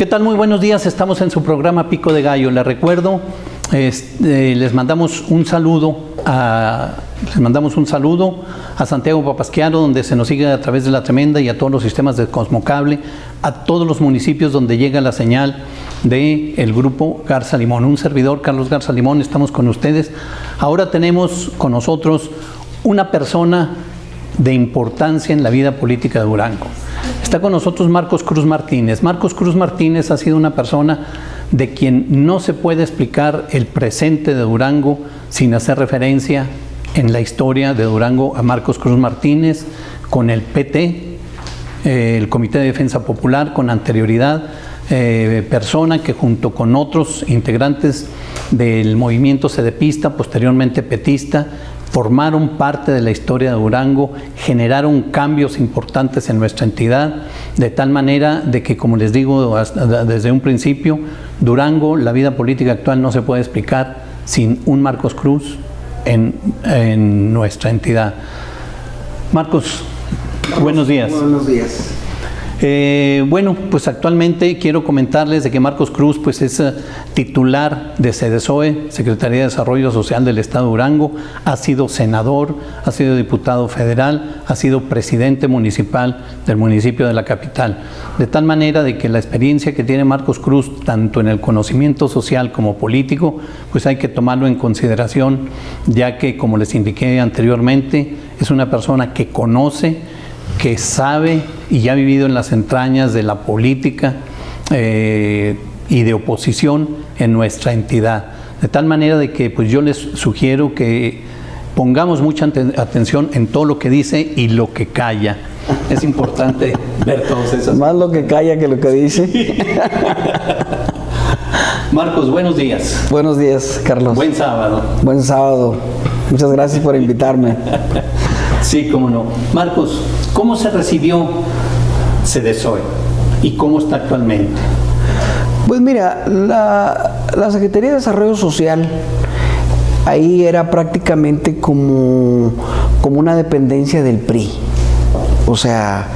¿Qué tal? Muy buenos días. Estamos en su programa Pico de Gallo. Les recuerdo, les mandamos un saludo a Santiago Papasquiaro, donde se nos sigue a través de La Tremenda, y a todos los sistemas de Cosmocable, a todos los municipios donde llega la señal del grupo Garza Limón. Un servidor, Carlos Garza Limón, estamos con ustedes. Ahora tenemos con nosotros una persona de importancia en la vida política de Durango. Está con nosotros Marcos Cruz Martínez. Marcos Cruz Martínez ha sido una persona de quien no se puede explicar el presente de Durango sin hacer referencia en la historia de Durango a Marcos Cruz Martínez, con el PT, el Comité de Defensa Popular, con anterioridad, persona que junto con otros integrantes del movimiento cedepista, posteriormente petista, formaron parte de la historia de Durango, generaron cambios importantes en nuestra entidad, de tal manera de que, como les digo desde un principio, Durango, la vida política actual no se puede explicar sin un Marcos Cruz en nuestra entidad. Marcos, buenos días. Buenos días. Bueno, pues actualmente quiero comentarles de que Marcos Cruz pues es titular de SEDESOE, Secretaría de Desarrollo Social del Estado de Durango, ha sido senador, ha sido diputado federal, ha sido presidente municipal del municipio de la capital. De tal manera de que la experiencia que tiene Marcos Cruz, tanto en el conocimiento social como político, pues hay que tomarlo en consideración, ya que, como les indiqué anteriormente, es una persona que conoce, que sabe y ya ha vivido en las entrañas de la política y de oposición en nuestra entidad. De tal manera de que pues yo les sugiero que pongamos mucha atención en todo lo que dice y lo que calla. Es importante ver todos esos. Más lo que calla que lo que dice. Marcos, buenos días. Buenos días, Carlos. Buen sábado. Buen sábado. Muchas gracias por invitarme. Sí, cómo no. Marcos, ¿cómo se recibió SEDESOE y cómo está actualmente? Pues mira, la Secretaría de Desarrollo Social ahí era prácticamente como una dependencia del PRI. O sea,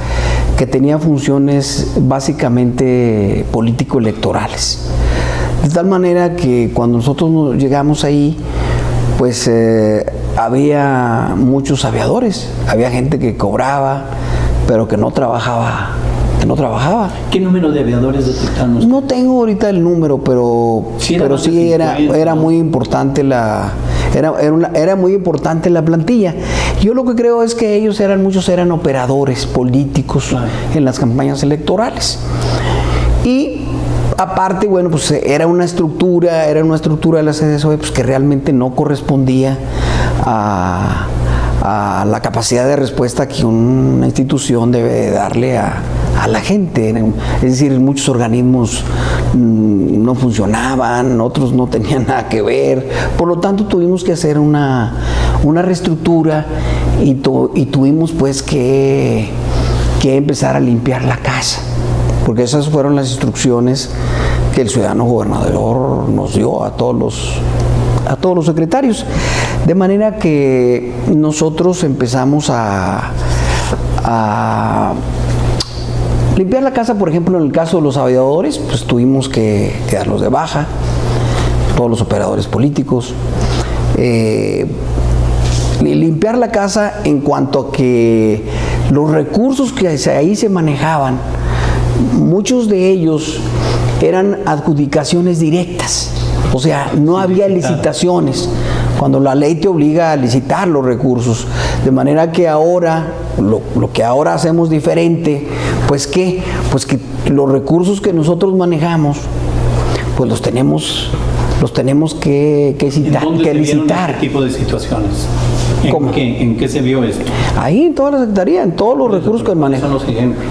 que tenía funciones básicamente político-electorales. De tal manera que cuando nosotros llegamos ahí, pues había muchos aviadores, había gente que cobraba, pero que no trabajaba. ¿Qué número de aviadores detectamos? No tengo ahorita el número, pero sí era muy importante era muy importante la plantilla. Yo lo que creo es que muchos eran operadores políticos en las campañas electorales. Y aparte, bueno, pues era una estructura de la SEDESOE pues, que realmente no correspondía a la capacidad de respuesta que una institución debe darle a la gente. Es decir, muchos organismos no funcionaban, otros no tenían nada que ver. Por lo tanto, tuvimos que hacer una reestructura y tuvimos pues que empezar a limpiar la casa. Porque esas fueron las instrucciones que el ciudadano gobernador nos dio a todos los secretarios. De manera que nosotros empezamos a limpiar la casa. Por ejemplo, en el caso de los aviadores, pues tuvimos que darlos de baja, todos los operadores políticos. Limpiar la casa en cuanto a que los recursos que ahí se manejaban, muchos de ellos eran adjudicaciones directas, o sea, no había licitaciones, cuando la ley te obliga a licitar los recursos, de manera que ahora, lo que ahora hacemos diferente, pues que los recursos que nosotros manejamos, pues los tenemos que licitar. ¿Qué tipo de situaciones? ¿Cómo? ¿En qué se vio esto? Ahí en toda la Secretaría, en todos los recursos que manejan. ¿Cuáles son los ejemplos?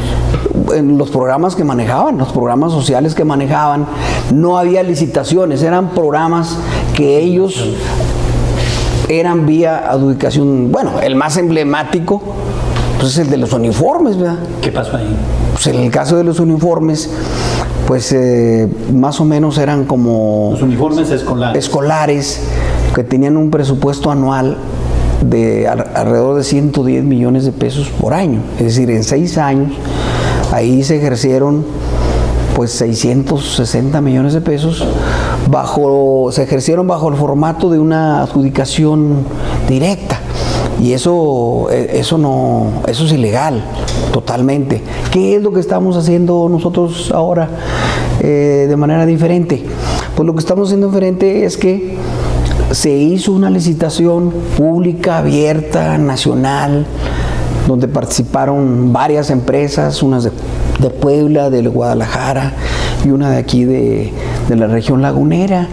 En los programas que manejaban, los programas sociales que manejaban, no había licitaciones, eran programas que ellos eran vía adjudicación. Bueno, el más emblemático pues es el de los uniformes, ¿verdad? ¿Qué pasó ahí? Pues en el caso de los uniformes, pues más o menos eran como... Los uniformes escolares que tenían un presupuesto anual de alrededor de 110 millones de pesos por año. Es decir, en 6 años, ahí se ejercieron pues 660 millones de pesos, se ejercieron bajo el formato de una adjudicación directa. Y eso es ilegal, totalmente. ¿Qué es lo que estamos haciendo nosotros ahora de manera diferente? Pues lo que estamos haciendo diferente es que se hizo una licitación pública, abierta, nacional, donde participaron varias empresas, unas de Puebla, de Guadalajara y una de aquí de la región lagunera.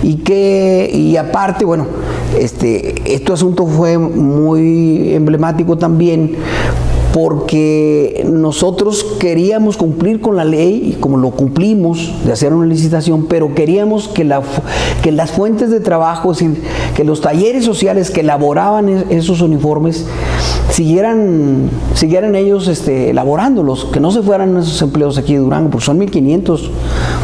Y aparte, bueno, este asunto fue muy emblemático también porque nosotros queríamos cumplir con la ley, y como lo cumplimos, de hacer una licitación, pero queríamos que las fuentes de trabajo, es decir, que los talleres sociales que elaboraban esos uniformes, siguieran ellos elaborándolos, que no se fueran esos empleos aquí de Durango, porque son 1,500,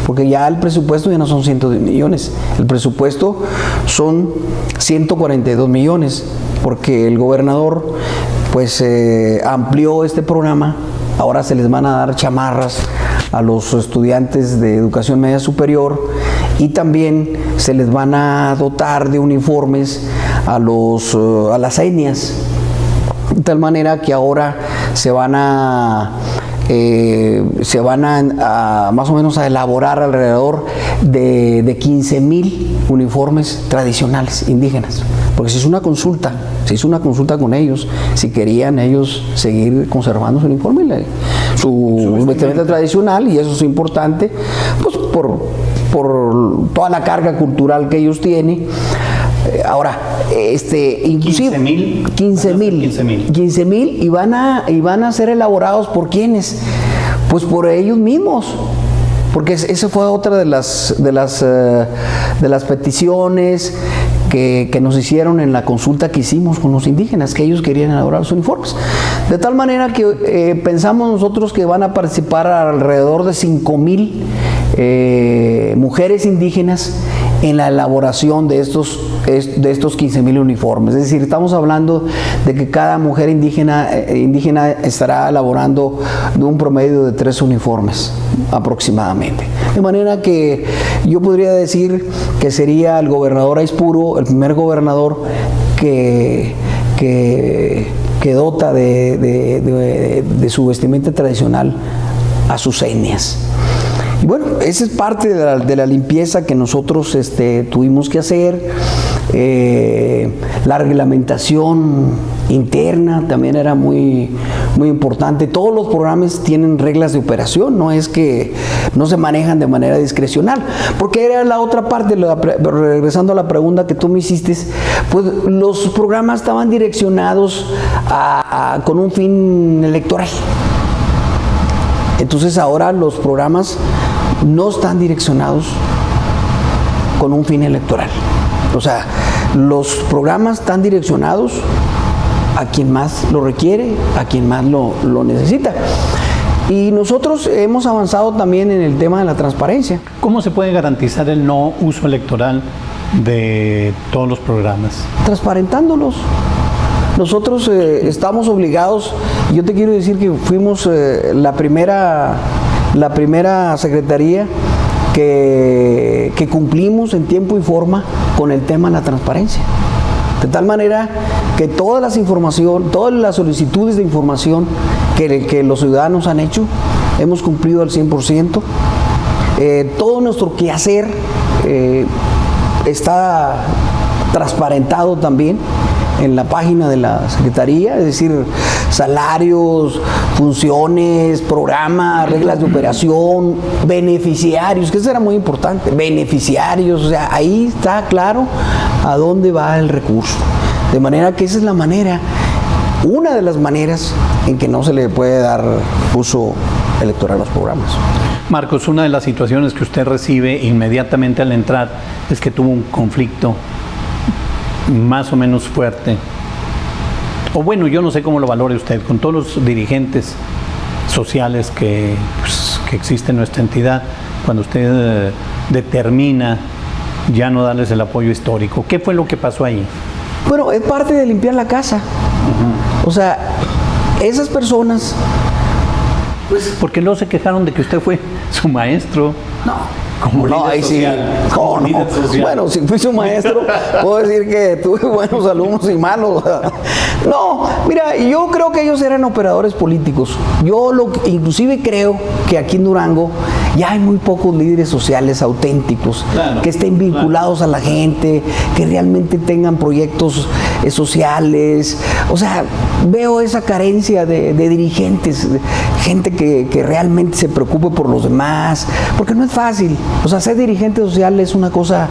porque ya el presupuesto ya no son 110 millones, el presupuesto son 142 millones, porque el gobernador pues amplió este programa. Ahora se les van a dar chamarras a los estudiantes de educación media superior y también se les van a dotar de uniformes a las etnias, de tal manera que ahora se van a más o menos a elaborar alrededor de 15,000 uniformes tradicionales indígenas, porque se hizo una consulta con ellos si querían ellos seguir conservando su uniforme, su vestimenta tradicional, y eso es importante pues por toda la carga cultural que ellos tienen. Ahora, inclusive 15,000 y van a ser elaborados por ¿quiénes? Pues por ellos mismos, porque esa fue otra de las peticiones que nos hicieron en la consulta que hicimos con los indígenas, que ellos querían elaborar los uniformes. De tal manera que pensamos nosotros que van a participar alrededor de 5,000 mujeres indígenas en la elaboración de estos 15,000 uniformes. Es decir, estamos hablando de que cada mujer indígena estará elaborando de un promedio de 3 uniformes aproximadamente. De manera que yo podría decir que sería el gobernador Aispuro el primer gobernador que dota de su vestimenta tradicional a sus etnias. Y bueno, esa es parte de la limpieza que nosotros tuvimos que hacer. La reglamentación interna también era muy, muy importante. Todos los programas tienen reglas de operación, no es que no se manejan de manera discrecional, porque era la otra parte, regresando a la pregunta que tú me hiciste, pues los programas estaban direccionados con un fin electoral. Entonces ahora los programas no están direccionados con un fin electoral. O sea, los programas están direccionados a quien más lo requiere, a quien más lo necesita. Y nosotros hemos avanzado también en el tema de la transparencia. ¿Cómo se puede garantizar el no uso electoral de todos los programas? Transparentándolos. Nosotros estamos obligados, yo te quiero decir que fuimos la primera secretaría que cumplimos en tiempo y forma con el tema de la transparencia. De tal manera que todas las solicitudes de información que los ciudadanos han hecho, hemos cumplido al 100%. Todo nuestro quehacer está transparentado también en la página de la Secretaría, es decir, salarios, funciones, programas, reglas de operación, beneficiarios, que eso era muy importante, beneficiarios, o sea, ahí está claro a dónde va el recurso. De manera que esa es la manera, una de las maneras en que no se le puede dar uso electoral a los programas. Marcos, una de las situaciones que usted recibe inmediatamente al entrar es que tuvo un conflicto más o menos fuerte, o bueno, yo no sé cómo lo valore usted, con todos los dirigentes sociales que existen en nuestra entidad, cuando usted determina ya no darles el apoyo histórico. ¿Qué fue lo que pasó ahí? Bueno, es parte de limpiar la casa. O sea, esas personas Pues, porque luego se quejaron de que usted fue su maestro. no. Como No, líder ahí sí. social. No, Como no. líder social. Bueno, si fui su maestro, puedo decir que tuve buenos alumnos y malos. No, mira, yo creo que ellos eran operadores políticos. Inclusive creo que aquí en Durango ya hay muy pocos líderes sociales auténticos, Claro, que estén vinculados a la gente, que realmente tengan proyectos sociales. O sea, veo esa carencia de dirigentes, gente que realmente se preocupe por los demás, porque no es fácil. O sea, ser dirigente social es una cosa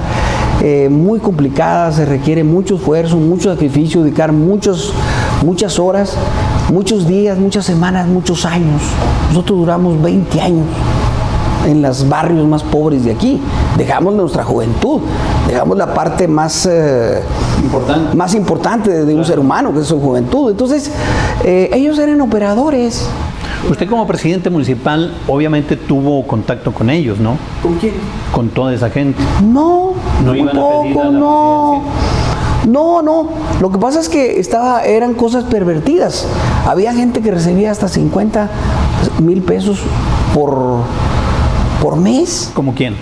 muy complicada, se requiere mucho esfuerzo, mucho sacrificio, dedicar muchas horas, muchos días, muchas semanas, muchos años. Nosotros duramos 20 años en los barrios más pobres de aquí. Dejamos nuestra juventud, dejamos la parte más importante de un ser humano, que es su juventud. Entonces, ellos eran operadores. Usted como presidente municipal obviamente tuvo contacto con ellos, ¿no? ¿Con quién? Con toda esa gente. No, ¿No iban a pedir a la no. presidencia? No. Lo que pasa es que eran cosas pervertidas. Había gente que recibía hasta 50,000 pesos por mes. ¿Cómo quién?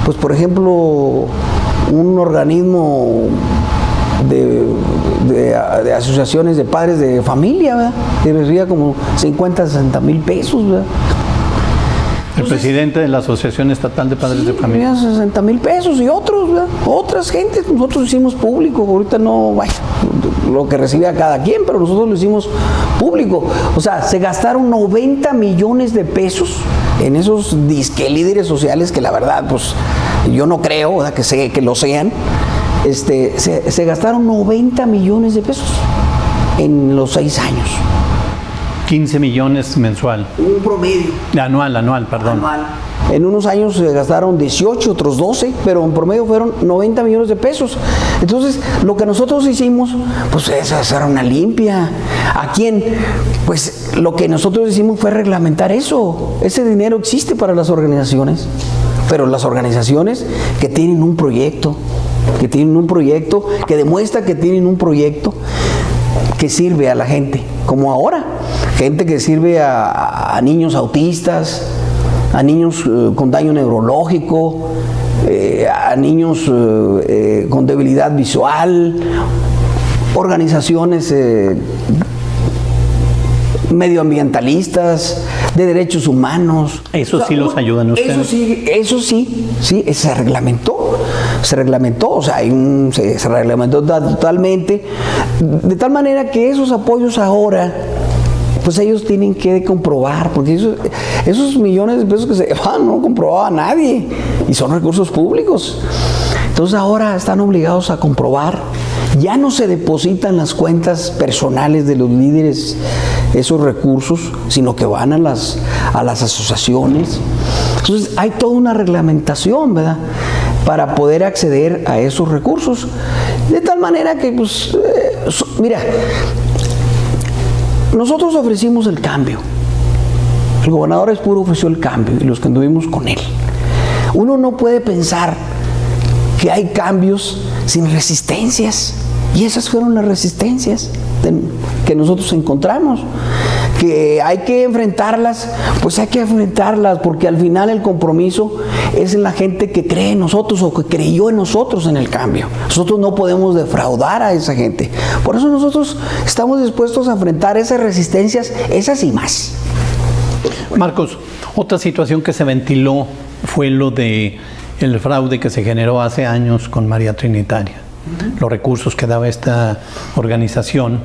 Pues por ejemplo, un organismo de asociaciones de padres de familia, ¿verdad? Que recibía como 60,000 pesos, ¿verdad? El presidente de la Asociación Estatal de Padres de Familia. Recibía 60,000 pesos y otros, ¿verdad? Otras gentes, nosotros hicimos público, ahorita no, bueno, lo que recibía cada quien, pero nosotros lo hicimos público. O sea, se gastaron 90 millones de pesos en esos disque líderes sociales que la verdad, pues, yo no creo, ¿verdad? Que lo sean. Se gastaron 90 millones de pesos en los 6 años. 15 millones mensual. Un promedio. Anual, perdón. En unos años se gastaron 18, otros 12, pero en promedio fueron 90 millones de pesos. Entonces, lo que nosotros hicimos, pues es hacer una limpia. ¿A quién? Pues lo que nosotros hicimos fue reglamentar eso. Ese dinero existe para las organizaciones, pero las organizaciones que tienen un proyecto, que demuestra que tienen un proyecto que sirve a la gente, como ahora, gente que sirve a niños autistas, a niños con daño neurológico, a niños con debilidad visual, organizaciones medioambientalistas, de derechos humanos. Eso sí los ayudan a ustedes. Eso sí, se reglamentó, o sea, se reglamentó totalmente, de tal manera que esos apoyos ahora, pues ellos tienen que comprobar, porque esos millones de pesos que se van no comprobaba nadie, y son recursos públicos. Entonces ahora están obligados a comprobar. Ya no se depositan las cuentas personales de los líderes esos recursos, sino que van a las asociaciones. Entonces hay toda una reglamentación, ¿verdad?, para poder acceder a esos recursos. De tal manera que, pues, mira, nosotros ofrecimos el cambio. El gobernador Espuro ofreció el cambio y los que anduvimos con él. Uno no puede pensar que hay cambios sin resistencias, y esas fueron las resistencias que nosotros encontramos. Que hay que enfrentarlas, pues hay que enfrentarlas, porque al final el compromiso es en la gente que cree en nosotros o que creyó en nosotros en el cambio. Nosotros no podemos defraudar a esa gente. Por eso nosotros estamos dispuestos a enfrentar esas resistencias, esas y más. Marcos, otra situación que se ventiló fue lo de el fraude que se generó hace años con María Trinitaria. Los recursos que daba esta organización,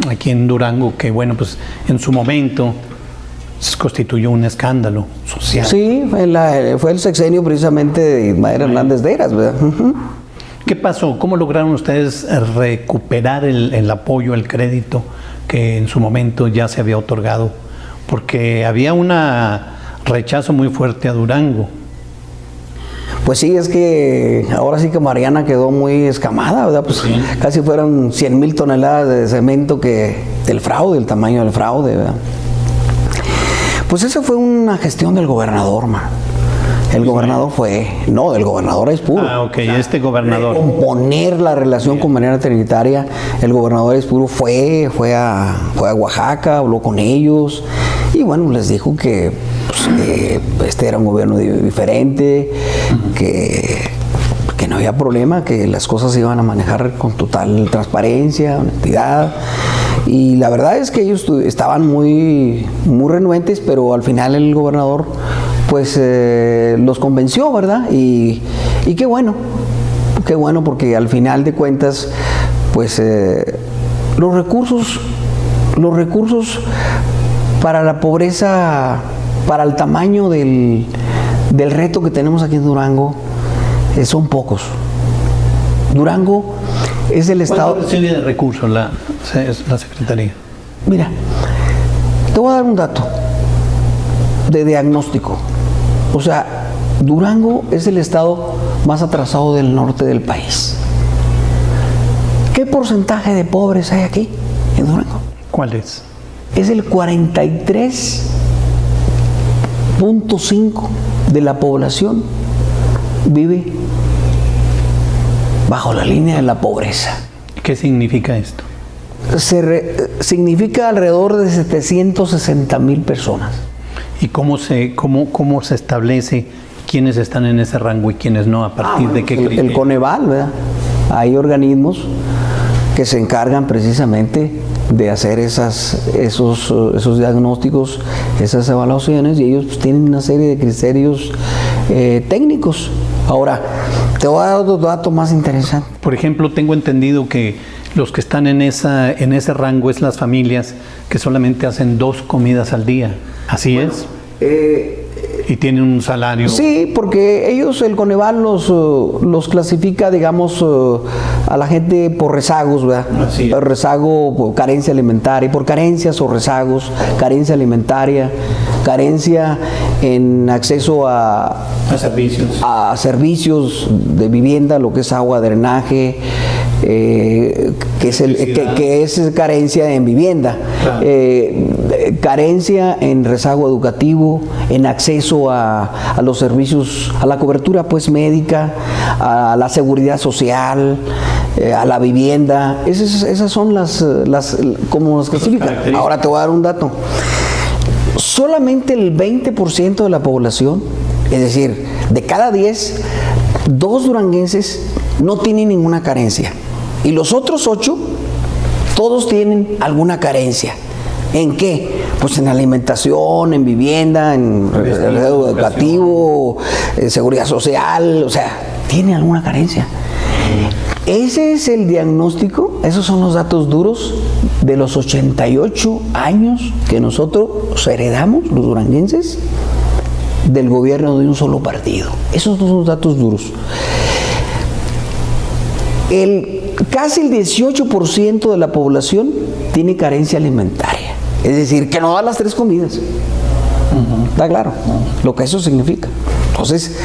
aquí en Durango, que bueno, pues en su momento constituyó un escándalo social. Sí, fue el sexenio precisamente de Ismael Hernández de Eras, ¿verdad? ¿Qué pasó? ¿Cómo lograron ustedes recuperar el apoyo, el crédito que en su momento ya se había otorgado? Porque había un rechazo muy fuerte a Durango. Pues sí, es que ahora sí que Mariana quedó muy escamada, ¿verdad? Pues sí. Casi fueron 100,000 toneladas de cemento del fraude, el tamaño del fraude, ¿verdad? Pues esa fue una gestión del gobernador, man. El gobernador el gobernador es puro. Ah, ok, este gobernador. Componer la relación con Mariana Trinitaria, el gobernador es puro fue a Oaxaca, habló con ellos y bueno, les dijo que este era un gobierno diferente, que no había problema, que las cosas se iban a manejar con total transparencia, honestidad. Y la verdad es que ellos estaban muy renuentes, pero al final el gobernador pues los convenció, ¿verdad? Y qué bueno, porque al final de cuentas pues los recursos para la pobreza, para el tamaño del reto que tenemos aquí en Durango, son pocos. Durango es el estado... ¿Cuánto recibe de recursos la Secretaría? Mira, te voy a dar un dato de diagnóstico. O sea, Durango es el estado más atrasado del norte del país. ¿Qué porcentaje de pobres hay aquí en Durango? ¿Cuál es? Es el 43.5% de la población vive bajo la línea de la pobreza. ¿Qué significa esto? Significa alrededor de 760,000 personas. ¿Y cómo se establece quiénes están en ese rango y quiénes no? ¿A partir de qué criterio? El Coneval, ¿verdad? Hay organismos que se encargan precisamente de hacer esos diagnósticos, esas evaluaciones, y ellos pues tienen una serie de criterios técnicos. Ahora, te voy a dar otro dato más interesante. Por ejemplo, tengo entendido que los que están en ese rango es las familias que solamente hacen 2 comidas al día. ¿Así es? Y tienen un salario. Sí, porque ellos, el Coneval los clasifica, digamos, a la gente por rezagos, ¿verdad? Así es. Rezago por carencia alimentaria, por carencias o rezagos, carencia alimentaria, carencia en acceso a servicios de vivienda, lo que es agua, drenaje, que es carencia en vivienda, claro. Carencia en rezago educativo, en acceso a los servicios, a la cobertura pues médica, a la seguridad social, a la vivienda. Esas son las como nos clasifican. Ahora te voy a dar un dato. Solamente el 20% de la población, es decir, de cada 10, 2 duranguenses no tienen ninguna carencia. Y los otros 8, todos tienen alguna carencia. ¿En qué? Pues en alimentación, en vivienda, en educativo, en seguridad social, o sea, tienen alguna carencia. Ese es el diagnóstico, esos son los datos duros de los 88 años que nosotros heredamos, los duranguenses, del gobierno de un solo partido. Esos son los datos duros. Casi el 18% de la población tiene carencia alimentaria. Es decir, que no da las 3 comidas. ¿Está claro? Lo que eso significa. Entonces,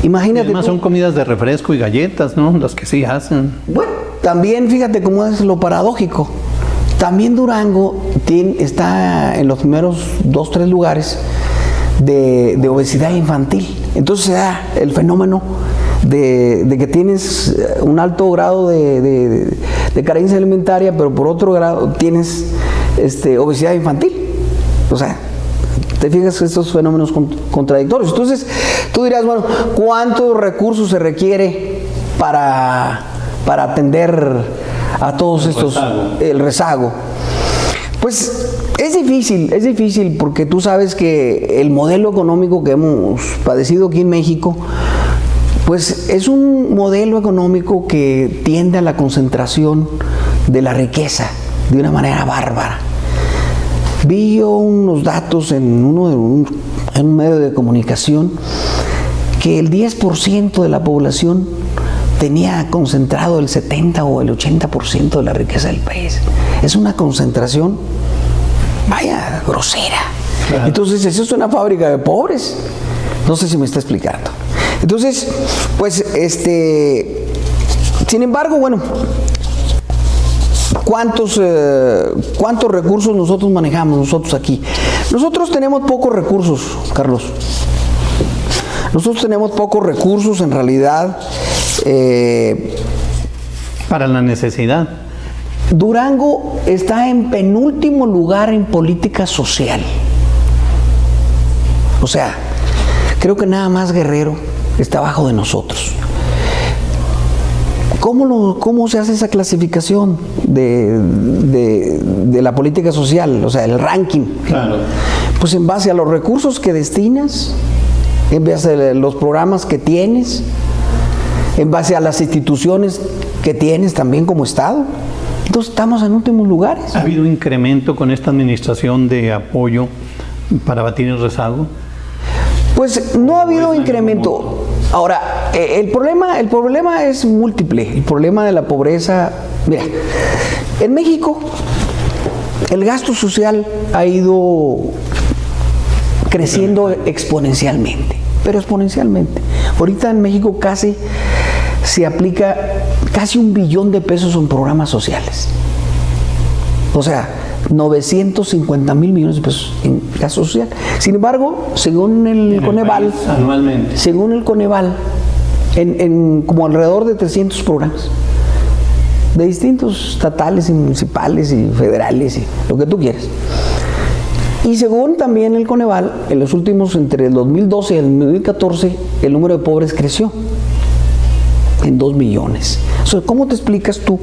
imagínate. Además son comidas de refresco y galletas, ¿no? Las que sí hacen. Bueno, también fíjate cómo es lo paradójico. También Durango está en los primeros 2, 3 lugares de obesidad infantil. Entonces se da el fenómeno de que tienes un alto grado de carencia alimentaria, pero por otro grado tienes obesidad infantil. O sea, te fijas estos fenómenos contradictorios. Entonces, tú dirás, bueno, ¿cuántos recursos se requiere para atender a todos el rezago? Pues es difícil porque tú sabes que el modelo económico que hemos padecido aquí en México, pues es un modelo económico que tiende a la concentración de la riqueza de una manera bárbara. Vi yo unos datos en un medio de comunicación que el 10% de la población tenía concentrado el 70 o el 80% de la riqueza del país. Es una concentración, vaya, grosera. Claro. Entonces, eso es una fábrica de pobres. No sé si me está explicando. Entonces, pues, sin embargo, bueno, ¿cuántos recursos nosotros manejamos nosotros aquí? Nosotros tenemos pocos recursos, Carlos. Nosotros tenemos pocos recursos en realidad. Para la necesidad. Durango está en penúltimo lugar en política social. O sea, creo que nada más Guerrero está abajo de nosotros. ¿Cómo se hace esa clasificación de la política social? O sea, el ranking. Claro. Pues en base a los recursos que destinas, en base a los programas que tienes, en base a las instituciones que tienes también como Estado. Entonces estamos en últimos lugares. ¿Ha habido incremento con esta administración de apoyo para batir el rezago? Pues no ha habido incremento. Ahora, el problema es múltiple. El problema de la pobreza. Mira, en México el gasto social ha ido creciendo exponencialmente, pero exponencialmente. Ahorita en México casi se aplica casi $1 billón en programas sociales. O sea, 950,000 millones de pesos en gasto social. Sin embargo, según el Coneval, anualmente. Según el Coneval, en como alrededor de 300 programas de distintos estatales y municipales y federales y lo que tú quieras. Y según también el Coneval, en los últimos, entre el 2012 y el 2014, el número de pobres creció en 2 millones. O sea, ¿cómo te explicas tú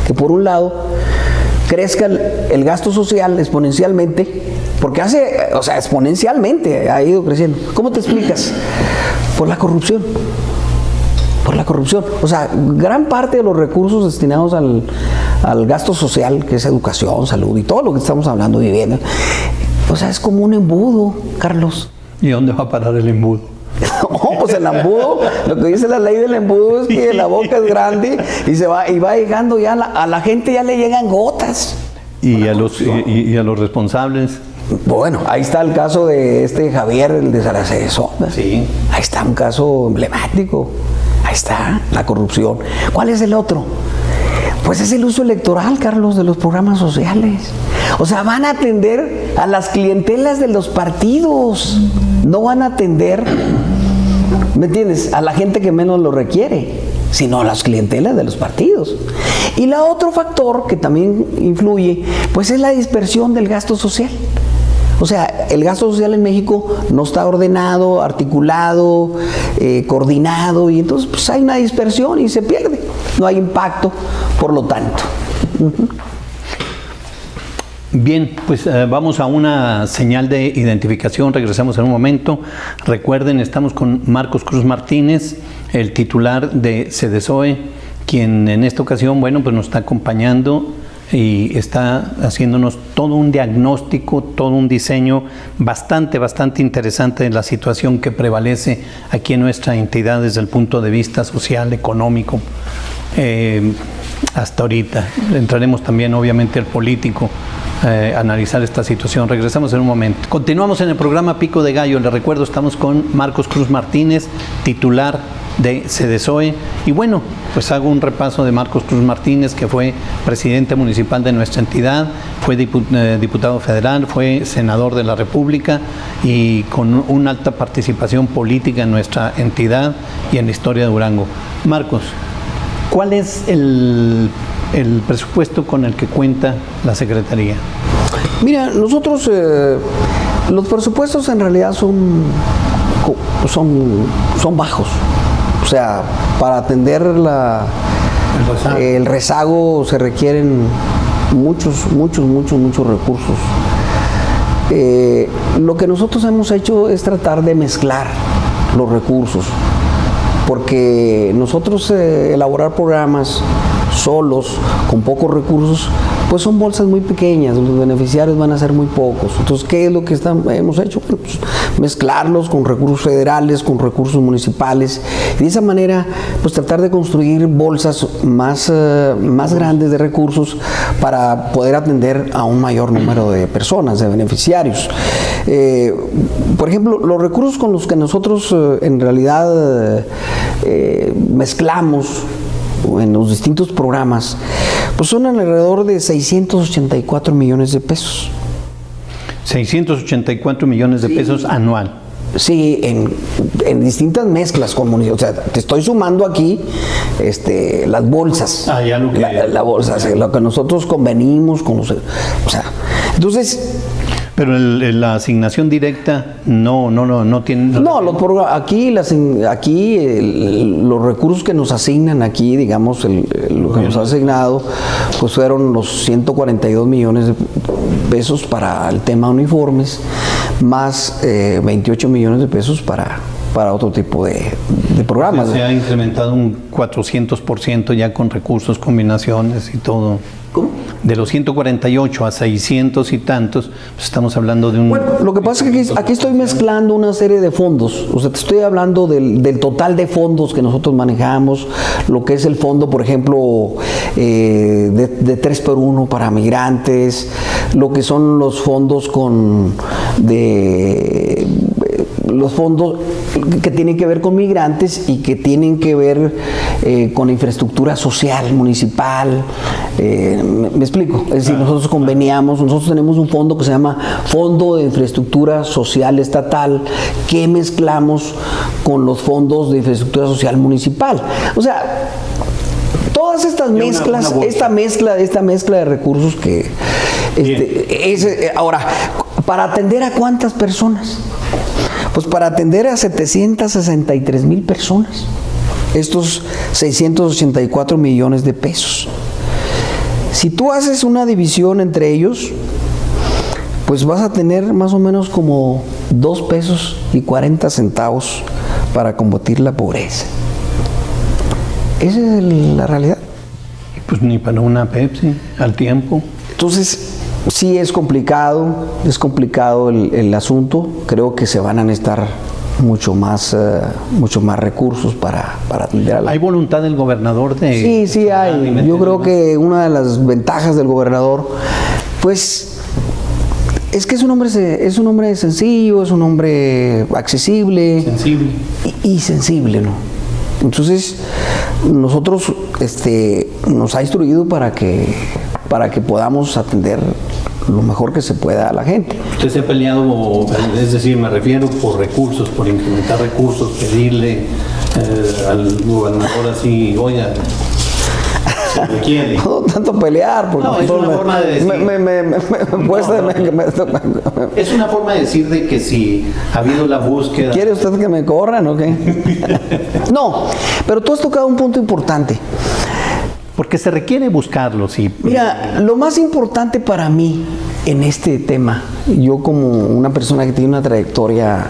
que por un lado crezca el gasto social exponencialmente? Porque exponencialmente ha ido creciendo. ¿Cómo te explicas? Por la corrupción. Por la corrupción. O sea, gran parte de los recursos destinados al gasto social, que es educación, salud y todo lo que estamos hablando, vivienda, o sea, es como un embudo, Carlos. ¿Y dónde va a parar el embudo? No, pues el embudo, lo que dice la ley del embudo es que la boca es grande y va llegando ya a la gente, ya le llegan gotas. ¿Y a los responsables? Bueno, ahí está el caso de Javier, el de Saraceno. Sí. Ahí está un caso emblemático. Ahí está la corrupción. ¿Cuál es el otro? Pues es el uso electoral, Carlos, de los programas sociales. O sea, van a atender a las clientelas de los partidos. No van a atender, ¿me entiendes?, a la gente que menos lo requiere, sino a las clientelas de los partidos. Y el otro factor que también influye, pues es la dispersión del gasto social. O sea, el gasto social en México no está ordenado, articulado, coordinado, y entonces pues hay una dispersión y se pierde. No hay impacto, por lo tanto. Bien, pues vamos a una señal de identificación, regresamos en un momento. Recuerden, estamos con Marcos Cruz Martínez, el titular de CDSOE, quien en esta ocasión, bueno, pues nos está acompañando y está haciéndonos todo un diagnóstico, todo un diseño bastante interesante de la situación que prevalece aquí en nuestra entidad desde el punto de vista social, económico, hasta ahorita. Entraremos también obviamente el político, analizar esta situación. Regresamos en un momento. Continuamos en el programa Pico de Gallo. Les recuerdo, estamos con Marcos Cruz Martínez, titular de CDSOE. Y bueno, pues hago un repaso de Marcos Cruz Martínez, que fue presidente municipal de nuestra entidad, fue diputado federal, fue senador de la República y con una alta participación política en nuestra entidad y en la historia de Durango. Marcos, ¿cuál es el presupuesto con el que cuenta la Secretaría? Mira, nosotros los presupuestos en realidad son bajos. O sea, para atender el rezago se requieren muchos recursos. Lo que nosotros hemos hecho es tratar de mezclar los recursos, porque nosotros elaborar programas solos, con pocos recursos, pues son bolsas muy pequeñas, los beneficiarios van a ser muy pocos. Entonces, ¿qué es lo que hemos hecho? Pues mezclarlos con recursos federales, con recursos municipales, y de esa manera pues tratar de construir bolsas más grandes de recursos para poder atender a un mayor número de personas, de beneficiarios. Por ejemplo, los recursos con los que nosotros en realidad mezclamos en los distintos programas, pues son alrededor de 684 millones de pesos. 684 millones de pesos anual. Sí, en distintas mezclas con municipios. O sea, te estoy sumando aquí las bolsas. Ya lo que... La bolsa, lo que nosotros convenimos con los... O sea, entonces... Pero la asignación directa no tiene... No, aquí los recursos que nos asignan aquí, digamos, lo que nos ha asignado, pues fueron los 142 millones de pesos para el tema uniformes, más 28 millones de pesos para otro tipo de programas. Se ha incrementado un 400% ya con recursos, combinaciones y todo. ¿Cómo? De los 148 a 600 y tantos, pues estamos hablando de un... Bueno, lo que pasa es que aquí estoy mezclando una serie de fondos. O sea, te estoy hablando del total de fondos que nosotros manejamos, lo que es el fondo, por ejemplo, de 3x1 para migrantes, lo que son los fondos los fondos que tienen que ver con migrantes y que tienen que ver con infraestructura social, municipal. ¿Me explico? Es decir, nosotros conveniamos, nosotros tenemos un fondo que se llama Fondo de Infraestructura Social Estatal, que mezclamos con los fondos de infraestructura social municipal. O sea, todas estas mezclas, esta mezcla de recursos que ahora, ¿para atender a cuántas personas? Pues para atender a 763,000 personas, estos 684 millones de pesos. Si tú haces una división entre ellos, pues vas a tener más o menos como 2 pesos y 40 centavos para combatir la pobreza. Esa es la realidad. Pues ni para una Pepsi al tiempo. Entonces, sí es complicado el asunto. Creo que se van a necesitar mucho más recursos para atender a la... ¿Hay voluntad del gobernador de...? Sí hay. Yo creo que una de las ventajas del gobernador, pues, es que es un hombre sencillo, es un hombre accesible. Sensible. Y sensible, ¿no? Entonces, nosotros, nos ha instruido para que podamos atender lo mejor que se pueda a la gente. Usted se ha peleado, es decir, me refiero por recursos, por incrementar recursos, pedirle al gobernador así, oiga, se requiere. No tanto pelear, porque no, es una forma de decir. Es una forma de decir de que si ha habido la búsqueda. ¿Quiere usted que me corran o qué? No, pero tú has tocado un punto importante. Porque se requiere buscarlo, sí. Mira, lo más importante para mí en este tema, yo como una persona que tiene una trayectoria,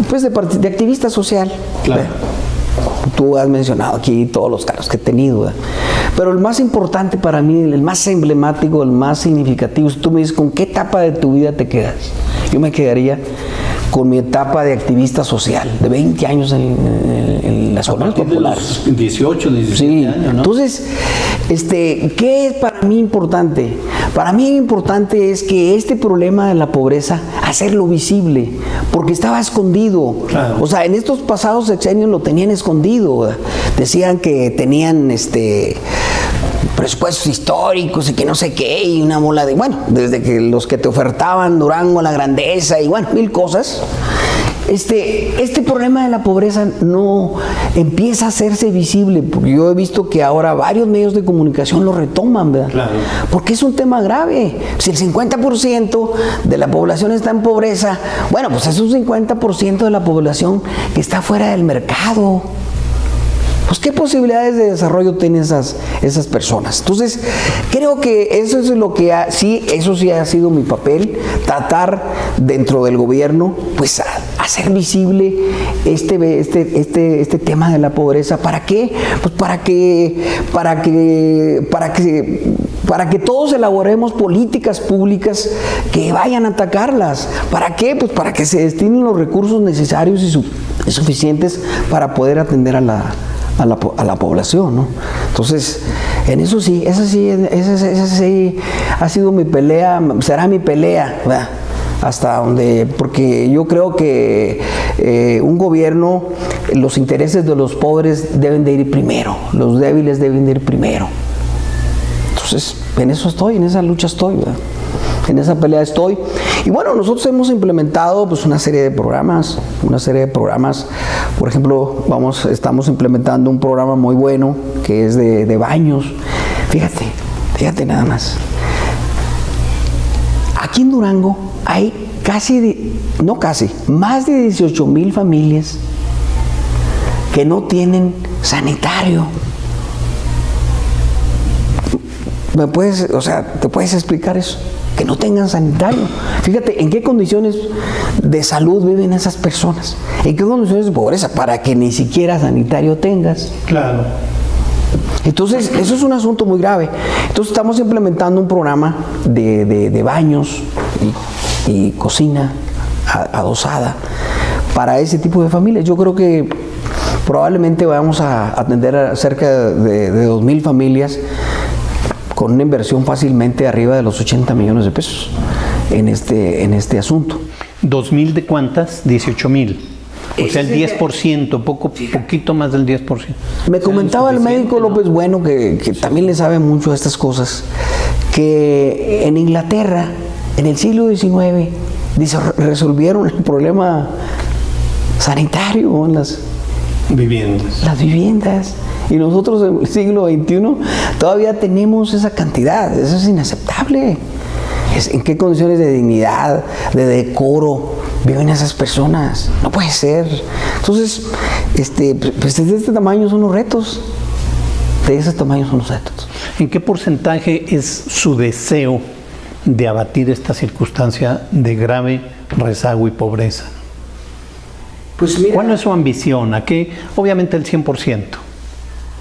pues de activista social, claro. Tú has mencionado aquí todos los cargos que he tenido, ¿verdad? Pero el más importante para mí, el más emblemático, el más significativo, si tú me dices, ¿con qué etapa de tu vida te quedas? Yo me quedaría con mi etapa de activista social, de 20 años en las zonas populares. 18, 17 sí. años, ¿no? Entonces, ¿qué es para mí importante? Para mí importante es que este problema de la pobreza, hacerlo visible, porque estaba escondido. Claro. O sea, en estos pasados sexenios lo tenían escondido, ¿verdad? Decían que tenían presupuestos históricos y que no sé qué, y una bola de, bueno, desde que los que te ofertaban Durango, la grandeza y bueno, 1000 cosas. Este problema de la pobreza no empieza a hacerse visible, porque yo he visto que ahora varios medios de comunicación lo retoman, ¿verdad? Claro. Porque es un tema grave. Si el 50% de la población está en pobreza, bueno, pues es un 50% de la población que está fuera del mercado. Pues, ¿qué posibilidades de desarrollo tienen esas personas? Entonces, creo que eso es lo que eso sí ha sido mi papel, tratar dentro del gobierno, pues, hacer visible este tema de la pobreza. ¿Para qué? Pues para que todos elaboremos políticas públicas que vayan a atacarlas. ¿Para qué? Pues para que se destinen los recursos necesarios y suficientes para poder atender a la población, ¿no? Entonces, en eso sí, esa sí ha sido mi pelea, será mi pelea, ¿verdad? Hasta donde, porque yo creo que un gobierno, los intereses de los pobres deben de ir primero, los débiles deben de ir primero. Entonces, en esa lucha estoy, ¿verdad? En esa pelea estoy. Y bueno, nosotros hemos implementado pues una serie de programas. Por ejemplo, estamos implementando un programa muy bueno que es de baños. Fíjate nada más. Aquí en Durango hay más de 18,000 familias que no tienen sanitario. ¿Te puedes explicar eso? Que no tengan sanitario. Fíjate en qué condiciones de salud viven esas personas, en qué condiciones de pobreza, para que ni siquiera sanitario tengas. Claro. Entonces, eso es un asunto muy grave. Entonces, estamos implementando un programa de baños y cocina adosada para ese tipo de familias. Yo creo que probablemente vamos a atender a cerca de 2,000 familias con una inversión fácilmente arriba de los 80 millones de pesos en este asunto. ¿2,000 de cuántas? 18,000. O sea, el 10%, poquito más del 10%. Me comentaba el médico López Bueno, que también le sabe mucho a estas cosas, que en Inglaterra, en el siglo XIX, resolvieron el problema sanitario en las viviendas. Y nosotros en el siglo XXI todavía tenemos esa cantidad. Eso es inaceptable. ¿En qué condiciones de dignidad, de decoro viven esas personas? No puede ser. Entonces, pues de este tamaño son los retos. ¿En qué porcentaje es su deseo de abatir esta circunstancia de grave rezago y pobreza? Pues mira, ¿cuál es su ambición? ¿A qué? Obviamente el 100%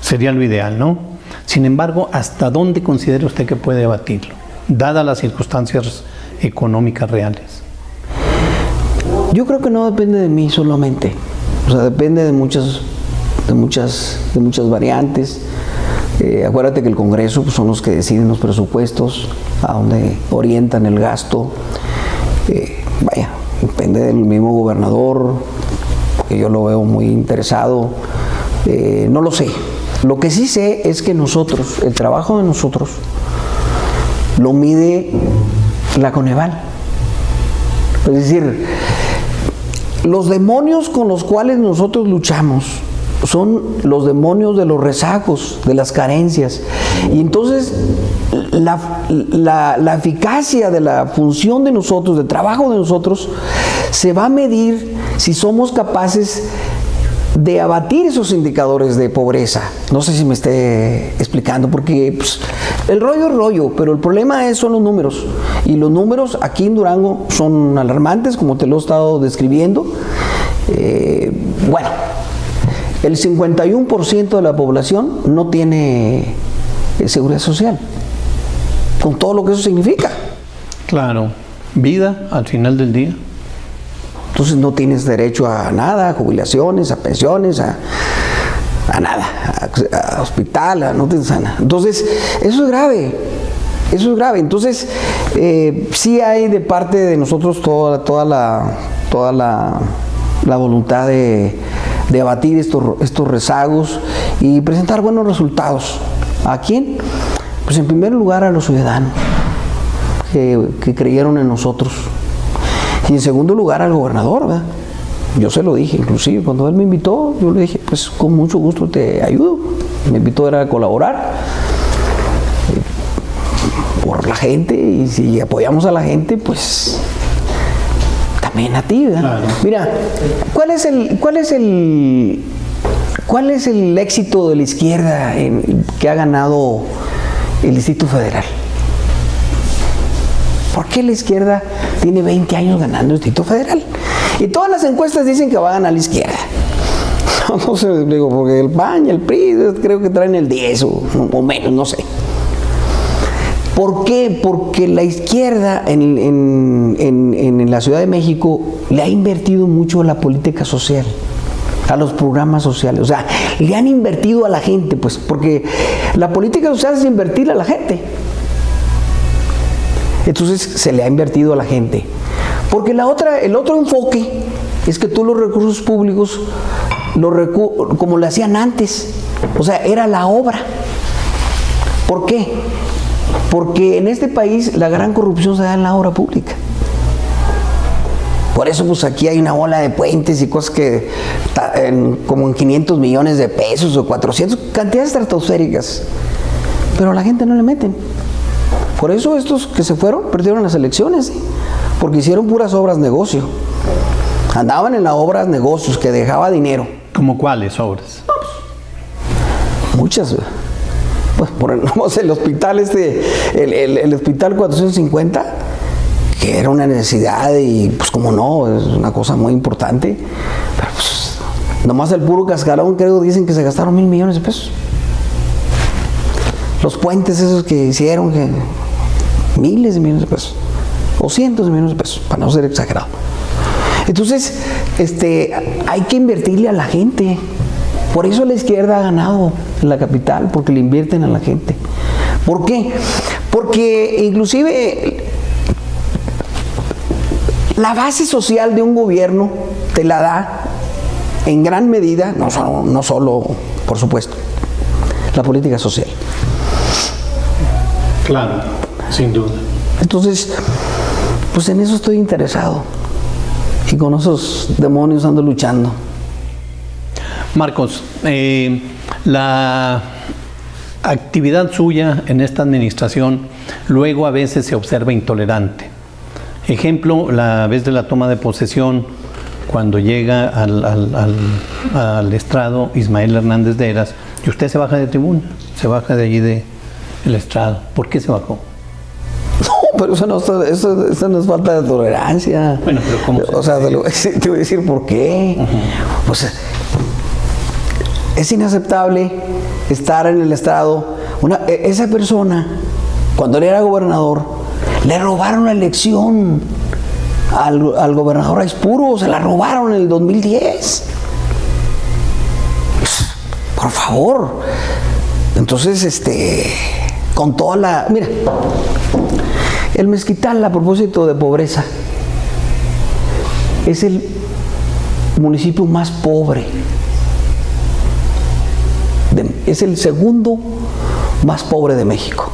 sería lo ideal, ¿no? Sin embargo, ¿hasta dónde considera usted que puede abatirlo, dadas las circunstancias económicas reales? Yo creo que no depende de mí solamente. O sea, depende de muchas variantes. Acuérdate que el Congreso pues, son los que deciden los presupuestos, a dónde orientan el gasto. Depende del mismo gobernador, que yo lo veo muy interesado. No lo sé. Lo que sí sé es que nosotros, el trabajo de nosotros, lo mide la Coneval. Es decir, los demonios con los cuales nosotros luchamos son los demonios de los rezagos, de las carencias. Y entonces la eficacia de la función de nosotros, del trabajo de nosotros, se va a medir si somos capaces de abatir esos indicadores de pobreza. No sé si me esté explicando, porque pues, el rollo es rollo, pero el problema son los números. Y los números aquí en Durango son alarmantes, como te lo he estado describiendo. El 51% de la población no tiene seguridad social, con todo lo que eso significa. Claro, vida al final del día. Entonces no tienes derecho a nada, a jubilaciones, a pensiones, a nada, a hospital, no tienes nada. Entonces, eso es grave. Entonces, sí hay de parte de nosotros toda la voluntad de abatir estos rezagos y presentar buenos resultados. ¿A quién? Pues en primer lugar a los ciudadanos que creyeron en nosotros. Y en segundo lugar al gobernador, ¿verdad? Yo se lo dije, inclusive cuando él me invitó, yo le dije, pues con mucho gusto te ayudo. Me invitó a colaborar por la gente, y si apoyamos a la gente, pues también a ti, ¿verdad? Claro. Mira, ¿cuál es el éxito de la izquierda que ha ganado el Distrito Federal? ¿Por qué la izquierda tiene 20 años ganando el Distrito Federal? Y todas las encuestas dicen que va a ganar la izquierda. No sé, digo, porque el PAN y el PRI creo que traen el 10 o menos, no sé. ¿Por qué? Porque la izquierda en la Ciudad de México le ha invertido mucho a la política social, a los programas sociales. O sea, le han invertido a la gente, pues, porque la política social es invertir a la gente. Entonces se le ha invertido a la gente. Porque el otro enfoque es que tú los recursos públicos, como lo hacían antes, o sea, era la obra. ¿Por qué? Porque en este país la gran corrupción se da en la obra pública. Por eso pues aquí hay una bola de puentes y cosas que como en 500 millones de pesos o 400, cantidades estratosféricas. Pero a la gente no le meten. Por eso estos que se fueron perdieron las elecciones, ¿sí? Porque hicieron puras obras negocio. Andaban en las obras negocios que dejaba dinero. ¿Cómo cuáles obras? Muchas. Pues por el hospital el hospital 450, que era una necesidad y pues como no, es una cosa muy importante. Pero pues nomás el puro cascarón creo dicen que se gastaron 1,000 millones de pesos. Los puentes esos que hicieron, que miles de millones de pesos, o cientos de millones de pesos, para no ser exagerado. Entonces, hay que invertirle a la gente. Por eso la izquierda ha ganado en la capital, porque le invierten a la gente. ¿Por qué? Porque inclusive la base social de un gobierno te la da en gran medida, no solo, por supuesto, la política social. Claro, sin duda. Entonces, pues en eso estoy interesado. Y con esos demonios ando luchando. Marcos, la actividad suya en esta administración luego a veces se observa intolerante. Ejemplo, la vez de la toma de posesión, cuando llega al estrado Ismael Hernández de Eras, y usted se baja de tribuna, se baja de allí del estrado. ¿Por qué se bajó? No, pero eso no es falta de tolerancia. Bueno, pero ¿cómo? O sea, te voy a decir por qué. Pues es inaceptable estar en el estrado. Esa persona, cuando él era gobernador, le robaron la elección al gobernador Aispuro, se la robaron en el 2010. Por favor. Entonces, con toda la... Mira, el Mezquital, a propósito de pobreza, es el municipio más pobre. Es el segundo más pobre de México.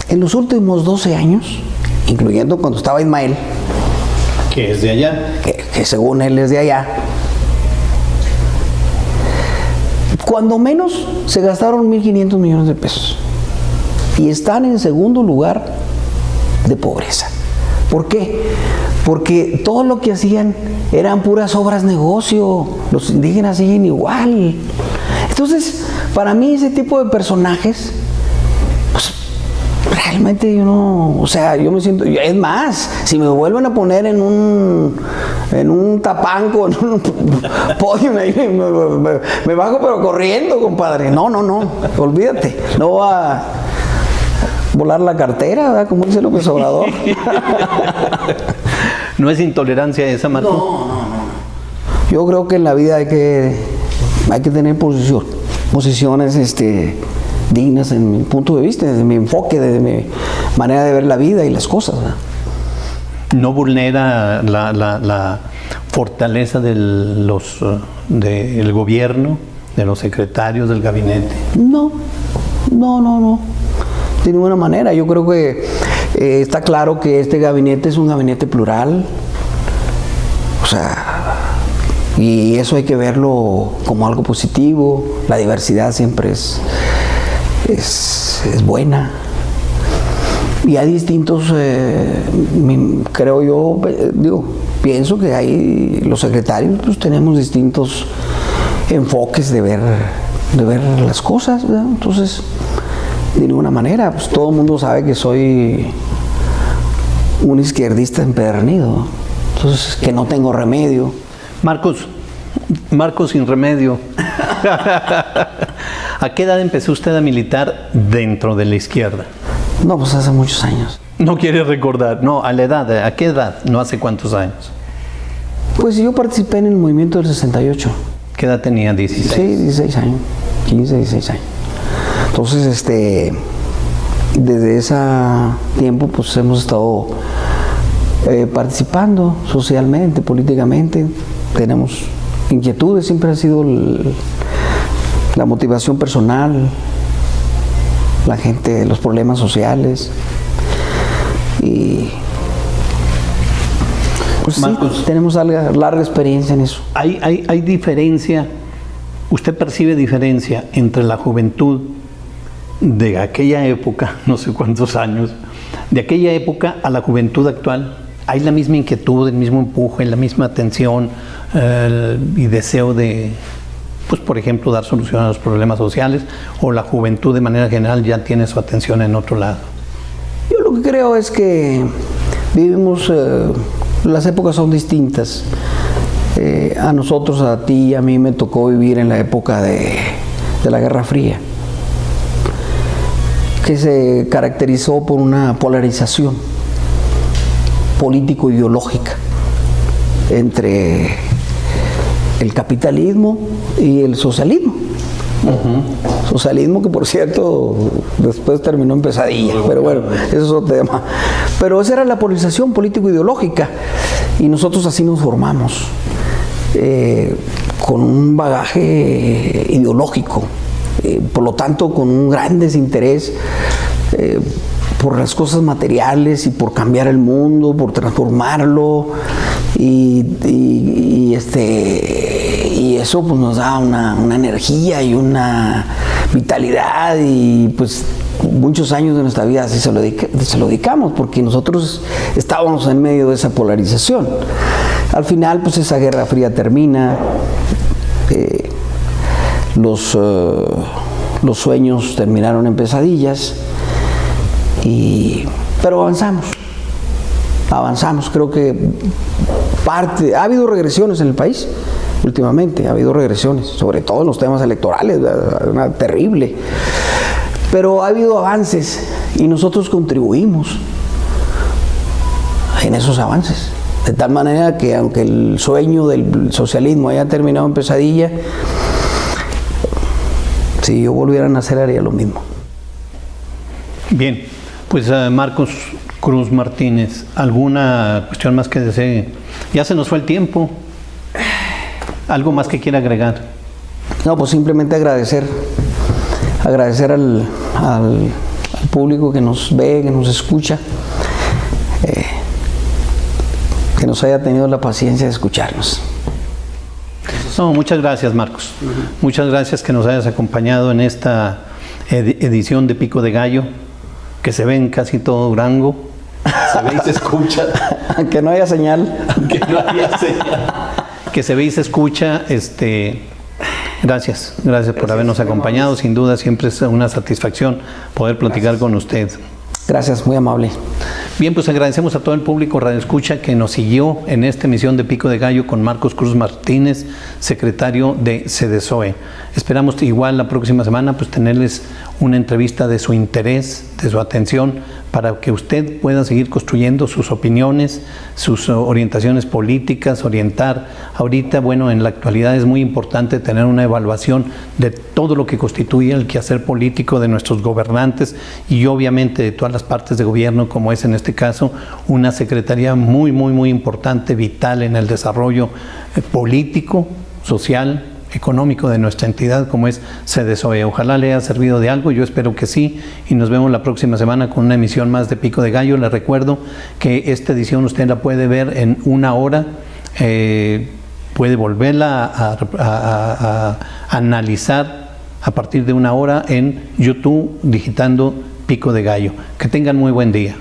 En los últimos 12 años, incluyendo cuando estaba Ismael, que es de allá, que según él es de allá, cuando menos se gastaron 1,500 millones de pesos. Y están en segundo lugar de pobreza. ¿Por qué? Porque todo lo que hacían eran puras obras negocio. Los indígenas siguen igual. Entonces, para mí ese tipo de personajes, pues realmente yo no, o sea, yo me siento, es más, si me vuelven a poner en un tapanco, en un podio, me bajo pero corriendo, compadre. No, olvídate, no va a volar la cartera, ¿verdad? Como dice López Obrador. ¿No es intolerancia esa, Marco? No. Yo creo que en la vida hay que tener posiciones dignas en mi punto de vista, desde mi enfoque, desde mi manera de ver la vida y las cosas, ¿verdad? ¿No vulnera la fortaleza del gobierno, de los secretarios del gabinete? No. De ninguna manera. Yo creo que está claro que este gabinete es un gabinete plural. O sea, y eso hay que verlo como algo positivo. La diversidad siempre es buena. Y hay distintos, creo yo, pienso que hay los secretarios, pues tenemos distintos enfoques de ver las cosas, ¿verdad? Entonces, de ninguna manera, pues todo el mundo sabe que soy un izquierdista empedernido, entonces que no tengo remedio. Marcos sin remedio. ¿A qué edad empezó usted a militar dentro de la izquierda? No, pues hace muchos años. No quiere recordar, no, a la edad, ¿a qué edad? No hace cuántos años. Pues yo participé en el movimiento del 68. ¿Qué edad tenía? 16. Sí, 16 años, 15, 16 años. Entonces, desde ese tiempo, pues hemos estado participando socialmente, políticamente. Tenemos inquietudes, siempre ha sido la motivación personal. la gente, los problemas sociales. Y pues Marcos, sí, tenemos larga experiencia en eso. ¿Hay diferencia, usted percibe diferencia entre la juventud de aquella época, no sé cuántos años, de aquella época a la juventud actual? ¿Hay la misma inquietud, el mismo empuje, la misma atención y deseo de, pues por ejemplo, dar solución a los problemas sociales? ¿O la juventud de manera general ya tiene su atención en otro lado? Yo lo que creo es que vivimos, las épocas son distintas. A nosotros, a ti y a mí me tocó vivir en la época de la Guerra Fría, que se caracterizó por una polarización político-ideológica entre el capitalismo y el socialismo. Socialismo que, por cierto, después terminó en pesadilla, pero bueno, eso es otro tema. Pero esa era la polarización político-ideológica y nosotros así nos formamos, con un bagaje ideológico, por lo tanto con un gran desinterés por las cosas materiales y por cambiar el mundo, por transformarlo, y eso pues nos da una energía y una vitalidad, y pues muchos años de nuestra vida así se lo dedicamos, porque nosotros estábamos en medio de esa polarización. Al final pues esa Guerra Fría termina, los sueños terminaron en pesadillas, pero avanzamos. Creo que ha habido regresiones en el país últimamente, ha habido regresiones, sobre todo en los temas electorales, una terrible, pero ha habido avances y nosotros contribuimos en esos avances, de tal manera que aunque el sueño del socialismo haya terminado en pesadilla, si yo volviera a nacer haría lo mismo. Bien, pues Marcos Cruz Martínez, ¿alguna cuestión más que desee? Ya se nos fue el tiempo. ¿Algo más que quiera agregar? No, pues simplemente agradecer al público que nos ve, que nos escucha, que nos haya tenido la paciencia de escucharnos. No, muchas gracias, Marcos. Muchas gracias que nos hayas acompañado en esta edición de Pico de Gallo, que se ve en casi todo Durango. Se ve y se escucha. Aunque no haya señal. Aunque no haya señal. Que se ve y se escucha. Gracias por habernos acompañado. Sin duda siempre es una satisfacción poder platicar con usted. Gracias, muy amable. Bien, pues agradecemos a todo el público Radio Escucha que nos siguió en esta emisión de Pico de Gallo con Marcos Cruz Martínez, secretario de CDSOE. Esperamos igual la próxima semana pues tenerles una entrevista de su interés, de su atención, para que usted pueda seguir construyendo sus opiniones, sus orientaciones políticas, orientar. Ahorita, bueno, en la actualidad es muy importante tener una evaluación de todo lo que constituye el quehacer político de nuestros gobernantes y obviamente de todas las partes de gobierno, como es en este caso una secretaría muy importante, vital en el desarrollo político, social, económico de nuestra entidad, como es CDSOE. Ojalá le haya servido de algo, yo espero que sí, y nos vemos la próxima semana con una emisión más de Pico de Gallo. Les recuerdo que esta edición usted la puede ver en 1 hora, puede volverla a analizar a partir de 1 hora en YouTube digitando Pico de Gallo. Que tengan muy buen día.